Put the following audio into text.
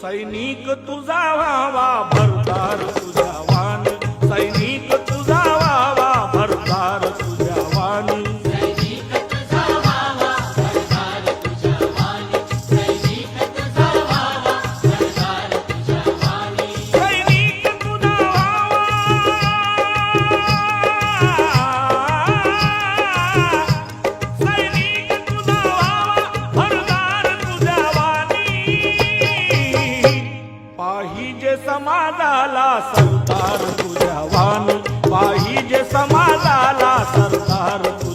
सैनिक तुझा व्हावा भरदार तुझ्या वाणी, सैनिक तुझा व्हावा भरदार तुझ्या वाणी, सैनिक तुझा व्हावा भरदार तुझ्या वाणी, सैनिक तुझा व्हावा भरदार तुझ्या वाणी, सैनिक तुझा सैनिक तुझा व्हावा भरदार तुझ्या वाणी, पाहिजे समाजाला सरदार तुझ्या वाणी, पाहिजे समाजाला सरदार तुझ्या